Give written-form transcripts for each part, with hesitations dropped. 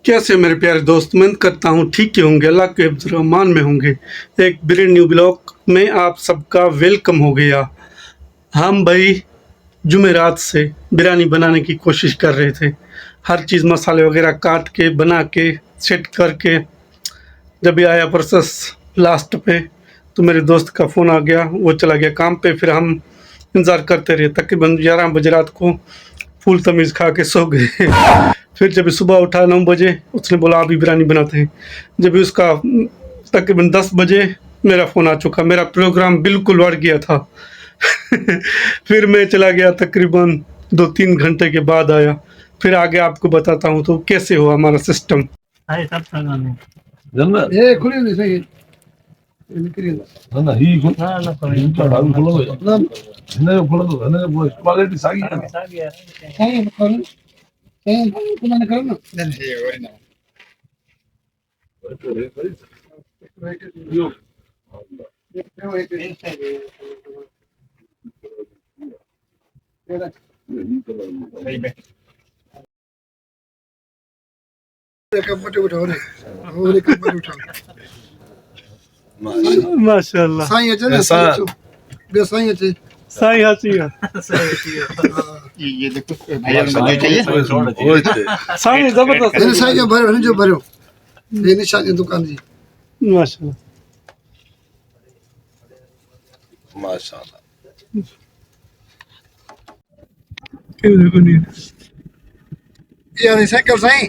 कैसे मेरे प्यारे दोस्त, उम्मीद करता हूँ ठीक ही होंगे, अल्लाह के रहमान में होंगे। एक ब्रांड न्यू ब्लॉग में आप सबका वेलकम हो गया। हम भाई जुमेरात से बिरयानी बनाने की कोशिश कर रहे थे। हर चीज़ मसाले वगैरह काट के बना के सेट करके जब ये आया प्रोसेस लास्ट पे तो मेरे दोस्त का फ़ोन आ गया, वो चला गया काम पे। फिर हम इंतज़ार करते रहे, तकरीबन 11 बजे रात को फुल तमीज़ खा के सो गए। फिर जब सुबह उठा 9 बजे, उसने बोला अभी बिरयानी बनाते हैं। जब उसका तकरीबन 10 बजे मेरा फ़ोन आ चुका, मेरा प्रोग्राम बिल्कुल बढ़ गया था। फिर मैं चला गया, तकरीबन 2-3 घंटे के बाद आया। फिर आगे आपको बताता हूँ तो कैसे हुआ हमारा सिस्टम। माशाल्लाह साईं अचे न साईं अचे साईं हसी ये देखो साईं जबरदस्त है साईं जो भरियो ये निशान जी दुकान जी माशाल्लाह माशाल्लाह यानी साइकिल साईं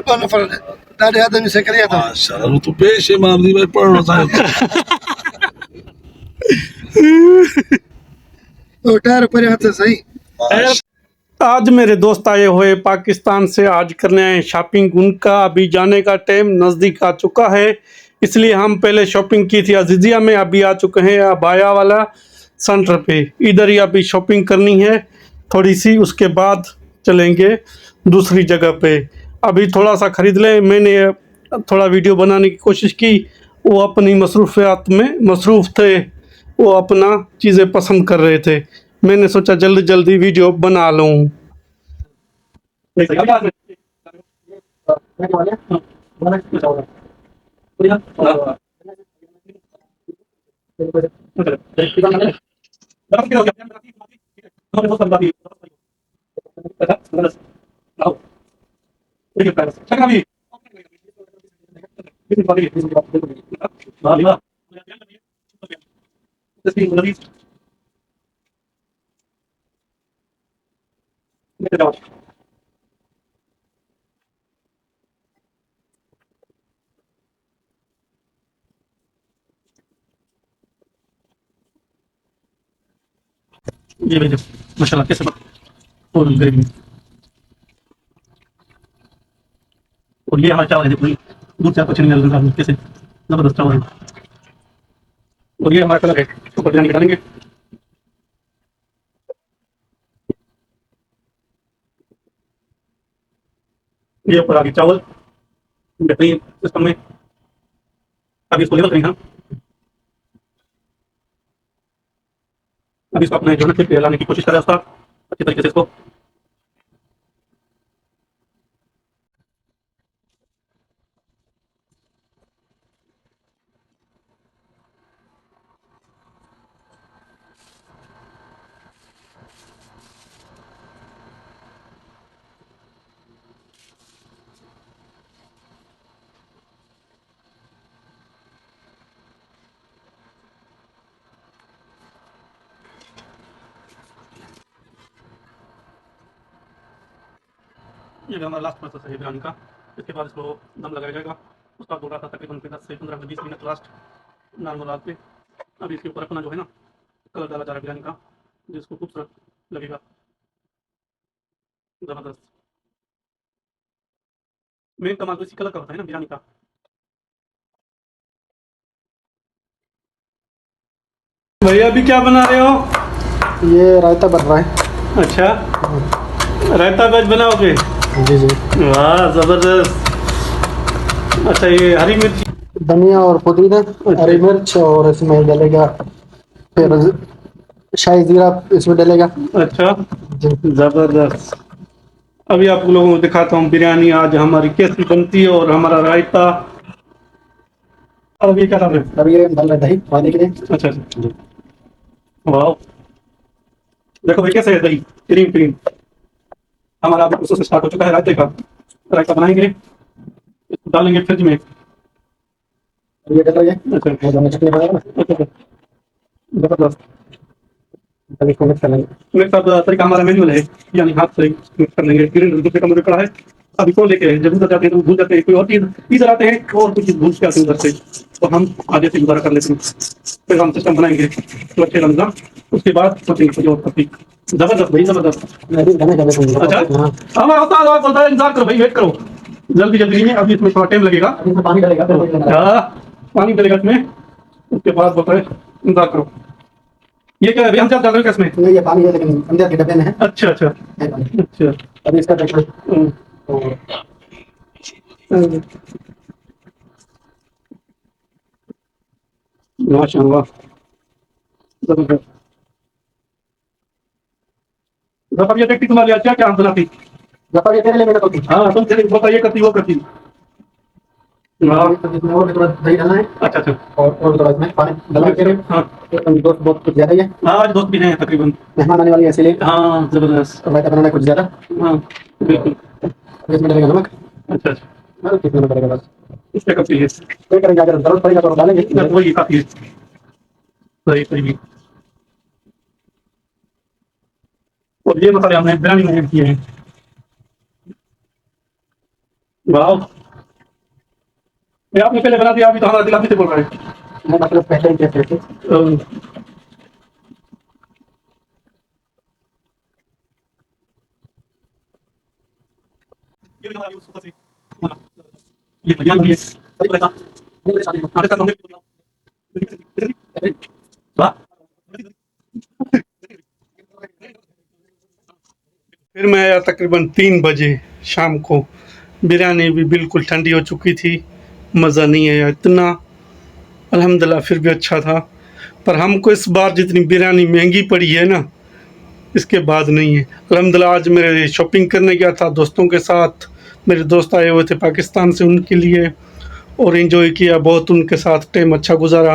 तो नफर ॾाढे आदमी साइकिल या था माशाल्लाह तू पेश है मामदी में पढ़ना चाहिए तो टायर पर हाथ सही। आज मेरे दोस्त आए हुए पाकिस्तान से, आज करने आए शॉपिंग। उनका अभी जाने का टाइम नज़दीक आ चुका है, इसलिए हम पहले शॉपिंग की थी अजीजिया में, अभी आ चुके हैं अबाया वाला सेंटर पे। इधर ही अभी शॉपिंग करनी है थोड़ी सी, उसके बाद चलेंगे दूसरी जगह पे। अभी थोड़ा सा ख़रीद लें। मैंने थोड़ा वीडियो बनाने की कोशिश की, वो अपनी मसरूफियात में मसरूफ़ थे, वो अपना चीज़ें पसंद कर रहे थे। मैंने सोचा जल्दी जल्दी वीडियो बना लूँ। ये भेजो माशाल्लाह कैसे और ग्रेवी। और ये हमारा चावल है, पूरी दूध से आपको अच्छे नहीं लग कैसे जबरदस्त चावल है। और ये हमारा कलर है, ऊपर बिरयानी के डालेंगे। ये ऊपर आ गए चावल बेहतरीन सिस्टम में। अभी इसको लेवल करेंगे हम। अभी इसको अपने जो है फिर लाने की कोशिश करें उसका अच्छे तरीके से इसको। ये हमारा लास्ट प्रोसेस है बिरयानी का। इसके बाद इसको दम लगाया जाएगा। उसका दौरा था तकरीबन 10 से 15 20 मिनट लास्ट नॉर्मल आग पे। अभी इसके ऊपर अपना जो है ना कलर डाला जा रहा है बिरयानी का, जिसको खूबसूरत लगेगा, ज़बरदस्त। मेन कमाल तो इसी कलर का होता है ना बिरयानी का। भैया अभी क्या बना रहे हो? ये रायता बन रहा है। अच्छा, रायता वेज बनाओगे? जी जी। वाह ज़बरदस्त। अच्छा, ये हरी मिर्च, धनिया और पुदीना, हरी मिर्च, और इसमें डलेगा फिर शाही जीरा इसमें डलेगा। अच्छा जी। ज़बरदस्त। अभी आप लोगों को दिखाता हूँ बिरयानी आज हमारी कैसी बनती है और हमारा रायता। अब ये क्या डाल रहे हैं? अब ये डाल रहे हैं दही पानी के लिए। अच्छा अच्छा, वाह, देखो भाई कैसे है दही, क्रीम क्रीम। हमारा अभी प्रोसेस स्टार्ट हो चुका है रायते का। रायता बनाएंगे, इसको डालेंगे फ्रिज में। अब ये डल रही है, अच्छा वो हमने चटनी बनाया ना, अच्छा, जबरदस्त। अब इसको मिक्स कर लेंगे। मेरे साथ तरीका हमारा मैनुअल है, यानी हाथ से मिक्स कर लेंगे। ग्रिल दूसरे कमरे में पड़ा है, अभी कौन लेके जब उधर जाते हैं तो भूल जाते हैं, कोई और चीज इधर आते हैं और कुछ चीज भूल के आते हैं उधर से, तो हम आगे से गुजारा कर लेते हैं। फिर हम सिस्टम बनाएंगे तो अच्छे रमजान, उसके बाद सोचेंगे कुछ और टॉपिक। जबरदस्त भाई जबरदस्त। मैं भी गाने गा देता हूँ। अच्छा, हाँ, हमारा होता है बोलता है इंतजार करो भाई, वेट करो, जल्दी जल्दी नहीं है, अभी इसमें थोड़ा टाइम लगेगा। अब इसमें पानी डालेगा फिर वही बनाएगा। पानी डलेगा इसमें, उसके बाद बोलता है इंतजार करो। ये क्या है, हम क्या डाल रहे हैं क्या इसमें? नहीं, ये पानी है लेकिन अंदर के डब्बे में है। अच्छा अच्छा है पानी। अच्छा। अभी इसका देखो हम्म, तो माशाल्लाह, जबरदस्त। जब ये देखती तुम्हारी अच्छा क्या हम बनाती? जब ये तेरे लिए मेहनत होगी। हाँ तुम चले बोलता ये करती वो करती। हाँ, तो इसमें और भी थोड़ा दही डालना है अच्छा अच्छा। और थोड़ा इसमें पानी डालना है। हाँ दोस्त बहुत कुछ ज्यादा ही है, हाँ, आज दोस्त भी हैं तकरीबन। मेहमान आने वाली है इसीलिए हाँ जबरदस्त। रायता बनाना है कुछ ज्यादा। हाँ बिल्कुल। अब इसमें डालेगा नमक। अच्छा अच्छा, नमक कितना नमक डालेगा बस। इसका काफी है, कोई करेंगे, अगर जरूरत पड़ेगा तो डालेंगे। वही काफी है। सही सही। और ये मसाले हमने बिरयानी में ऐड किए हैं। वाह, ये आपने पहले बना दिया, अभी तो हमारा दिल अभी से बोल रहा है। मैं मतलब पहले ही कैसे थे। अम, ये भी हमारा यूज़ होता है। हाँ, ये बिरयानी भी है। सही बोला था। आगे का हमने वाह। फिर मैं आया तकरीबन 3 बजे शाम को। बिरयानी भी बिल्कुल ठंडी हो चुकी थी, मज़ा नहीं आया इतना। अल्हम्दुलिल्लाह फिर भी अच्छा था, पर हमको इस बार जितनी बिरयानी महंगी पड़ी है ना, इसके बाद नहीं है। अल्हम्दुलिल्लाह आज मेरे शॉपिंग करने गया था दोस्तों के साथ, मेरे दोस्त आए हुए थे पाकिस्तान से, उनके लिए, और एंजॉय किया बहुत, उनके साथ टाइम अच्छा गुजारा,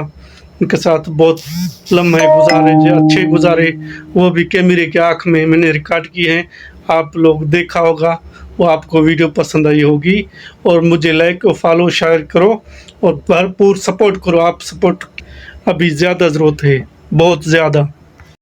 उनके साथ बहुत लम्हे गुजारे जो अच्छे गुजारे, वो भी कैमरे की आँख में मैंने रिकॉर्ड किए हैं। आप लोग देखा होगा, वो आपको वीडियो पसंद आई होगी। और मुझे लाइक और फॉलो शेयर करो और भरपूर सपोर्ट करो। आप सपोर्ट अभी ज़्यादा ज़रूरत है, बहुत ज़्यादा।